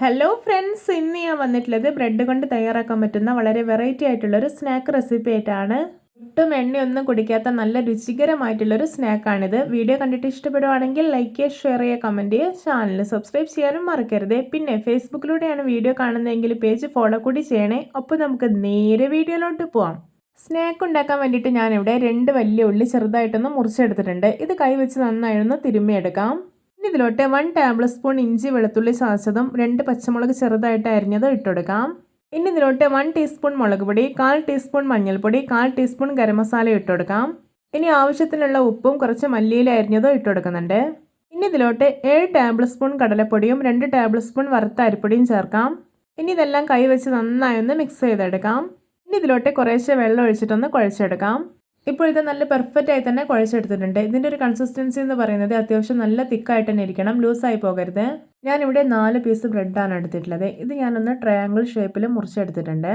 Hello friends, ഇന്ന് ഞാൻ വന്നിട്ടുള്ളത് ബ്രെഡ് കൊണ്ട് തയ്യാറാക്കാൻ പറ്റുന്ന വളരെ വെറൈറ്റി ആയിട്ടുള്ളൊരു സ്നാക്ക് റെസിപ്പി ആയിട്ടാണ്. ഒട്ടും എണ്ണയൊന്നും കുടിക്കാത്ത നല്ല രുചികരമായിട്ടുള്ളൊരു സ്നാക്കാണിത്. വീഡിയോ കണ്ടിട്ട് ഇഷ്ടപ്പെടുവാണെങ്കിൽ ലൈക്ക് ചെയ്യുക, ഷെയർ ചെയ്യുക, കമൻറ്റ് ചെയ്യുക, ചാനൽ സബ്സ്ക്രൈബ് ചെയ്യാനും മറക്കരുത്. പിന്നെ ഫേസ്ബുക്കിലൂടെയാണ് വീഡിയോ കാണുന്നതെങ്കിൽ പേജ് ഫോളോ കൂടി ചെയ്യണേ. അപ്പോൾ നമുക്ക് നേരെ വീഡിയോയിലോട്ട് പോവാം. സ്നാക്ക് ഉണ്ടാക്കാൻ വേണ്ടിയിട്ട് ഞാനിവിടെ 2 വലിയ ഉള്ളി ചെറുതായിട്ടൊന്ന് മുറിച്ചെടുത്തിട്ടുണ്ട്. ഇത് കൈവച്ച് നന്നായൊന്ന് തിരുമ്മിയെടുക്കാം. ഇതിലോട്ട് 1 ടേബിൾ സ്പൂൺ ഇഞ്ചി വെളുത്തുള്ളി ചതച്ചതും 2 പച്ചമുളക് ചെറുതായിട്ട് അരിഞ്ഞതും ഇട്ടുകൊടുക്കാം. ഇനി ഇതിലോട്ട് 1 ടീസ്പൂൺ മുളക് പൊടി, 1/4 ടീസ്പൂൺ മഞ്ഞൾപ്പൊടി, 1/4 ടീസ്പൂൺ ഗരം മസാല ഇട്ടുകൊടുക്കാം. ഇനി ആവശ്യത്തിനുള്ള ഉപ്പും കുറച്ച് മല്ലിയില അരിഞ്ഞതും ഇട്ടുകൊടുക്കുന്നുണ്ട്. ഇനി ഇതിലോട്ട് 7 ടേബിൾ സ്പൂൺ കടലപ്പൊടിയും 2 ടേബിൾ സ്പൂൺ വറുത്ത അരിപ്പൊടിയും ചേർക്കാം. ഇനി ഇതെല്ലാം കൈവച്ച് നന്നായി ഒന്ന് മിക്സ് ചെയ്തെടുക്കാം. ഇനി ഇതിലോട്ട് കുറേശ്ശെ വെള്ളം ഒഴിച്ചിട്ടൊന്ന് കുഴച്ചെടുക്കാം. ഇപ്പോൾ ഇത് നല്ല പെർഫെക്റ്റ് ആയി തന്നെ കുഴച്ചെടുത്തിട്ടുണ്ട്. ഇതിൻ്റെ ഒരു കൺസിസ്റ്റൻസി എന്ന് പറയുന്നത് അത്യാവശ്യം നല്ല തിക്കായിട്ട് തന്നെ ഇരിക്കണം, ലൂസായി പോകരുത്. ഞാനിവിടെ 4 പീസ് ബ്രെഡാണ് എടുത്തിട്ടുള്ളത്. ഇത് ഞാനൊന്ന് ട്രയാങ്കിൾ ഷേപ്പിൽ മുറിച്ചെടുത്തിട്ടുണ്ട്.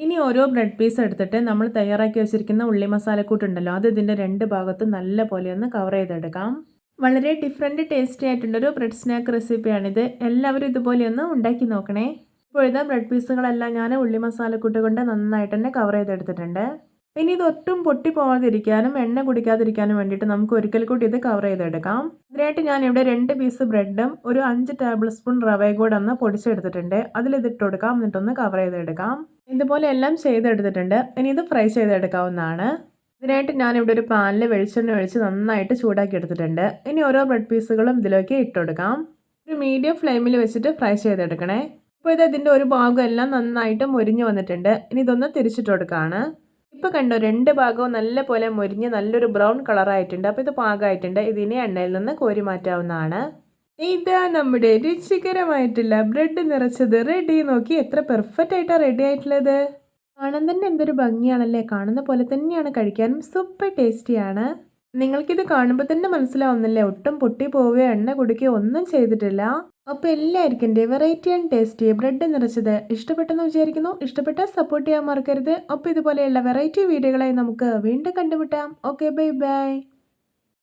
ഇനി ഓരോ ബ്രെഡ് പീസ് എടുത്തിട്ട് നമ്മൾ തയ്യാറാക്കി വെച്ചിരിക്കുന്ന ഉള്ളി മസാലക്കൂട്ടുണ്ടല്ലോ, അത് ഇതിൻ്റെ 2 ഭാഗത്തും നല്ല പോലെ ഒന്ന് കവർ ചെയ്തെടുക്കാം. വളരെ ഡിഫറെൻറ്റ് ടേസ്റ്റി ആയിട്ടുള്ളൊരു ബ്രെഡ് സ്നാക്ക് റെസിപ്പിയാണിത്. എല്ലാവരും ഇതുപോലെ ഒന്ന് ഉണ്ടാക്കി നോക്കണേ. ഇപ്പോഴത്തെ ബ്രെഡ് പീസുകളെല്ലാം ഞാൻ ഉള്ളി മസാലക്കൂട്ട് കൊണ്ട് നന്നായിട്ട് തന്നെ കവർ ചെയ്തെടുത്തിട്ടുണ്ട്. ഇനി ഇത് ഒട്ടും പൊട്ടി പോകാതിരിക്കാനും എണ്ണ കുടിക്കാതിരിക്കാനും വേണ്ടിയിട്ട് നമുക്ക് ഒരിക്കൽ കൂടി ഇത് കവർ ചെയ്തെടുക്കാം. അതിനായിട്ട് ഞാനിവിടെ 2 പീസ് ബ്രെഡും ഒരു 5 ടേബിൾ സ്പൂൺ റവയും കൂടെ ഒന്ന് പൊടിച്ചെടുത്തിട്ടുണ്ട്. അതിലിതിട്ട് കൊടുക്കാം, എന്നിട്ടൊന്ന് കവർ ചെയ്തെടുക്കാം. ഇതുപോലെ എല്ലാം ചെയ്തെടുത്തിട്ടുണ്ട്. ഇനി ഇത് ഫ്രൈ ചെയ്തെടുക്കാവുന്നതാണ്. ഇതിനായിട്ട് ഞാനിവിടെ ഒരു പാനിൽ വെളിച്ചെണ്ണ ഒഴിച്ച് നന്നായിട്ട് ചൂടാക്കി എടുത്തിട്ടുണ്ട്. ഇനി ഓരോ ബ്രെഡ് പീസുകളും ഇതിലേക്ക് ഇട്ടുകൊടുക്കാം. ഒരു മീഡിയം ഫ്ലെയിമിൽ വെച്ചിട്ട് ഫ്രൈ ചെയ്തെടുക്കണേ. ഇപ്പോൾ ഇതിൻ്റെ ഒരു ഭാഗം എല്ലാം നന്നായിട്ട് മൊരിഞ്ഞ് വന്നിട്ടുണ്ട്. ഇനി ഇതൊന്ന് തിരിച്ചിട്ട് കൊടുക്കുകയാണ്. ഇപ്പോൾ കണ്ടോ, 2 ഭാഗവും നല്ല പോലെ മൊരിഞ്ഞ് നല്ലൊരു ബ്രൗൺ കളറായിട്ടുണ്ട്. അപ്പോൾ ഇത് പാകമായിട്ടുണ്ട്. ഇതിനെ എണ്ണയിൽ നിന്ന് കോരി മാറ്റാവുന്നതാണ്. ഇതാ നമ്മുടെ രുചികരമായിട്ടുള്ള ബ്രെഡ് നിറച്ചത് റെഡി. നോക്കി എത്ര പെർഫെക്റ്റ് ആയിട്ടാണ് റെഡി ആയിട്ടുള്ളത്. കാണാൻ തന്നെ എന്തൊരു ഭംഗിയാണല്ലേ. കാണുന്ന പോലെ തന്നെയാണ് കഴിക്കാനും സൂപ്പർ ടേസ്റ്റിയാണ്. നിങ്ങൾക്കിത് കാണുമ്പോൾ തന്നെ മനസ്സിലാവുന്നില്ലേ, ഒട്ടും പൊട്ടി പോവുകയോ എണ്ണ കുടിക്കുകയോ ഒന്നും ചെയ്തിട്ടില്ല. അപ്പോൾ എല്ലാവർക്കും എൻ്റെ വെറൈറ്റി ആൻഡ് ടേസ്റ്റി ബ്രെഡ് നിറച്ചത് ഇഷ്ടപ്പെട്ടെന്ന് വിചാരിക്കുന്നു. ഇഷ്ടപ്പെട്ടാൽ സപ്പോർട്ട് ചെയ്യാൻ മറക്കരുത്. അപ്പോൾ ഇതുപോലെയുള്ള വെറൈറ്റി വീഡിയോകളായി നമുക്ക് വീണ്ടും കണ്ടുമുട്ടാം. Okay, bye bye.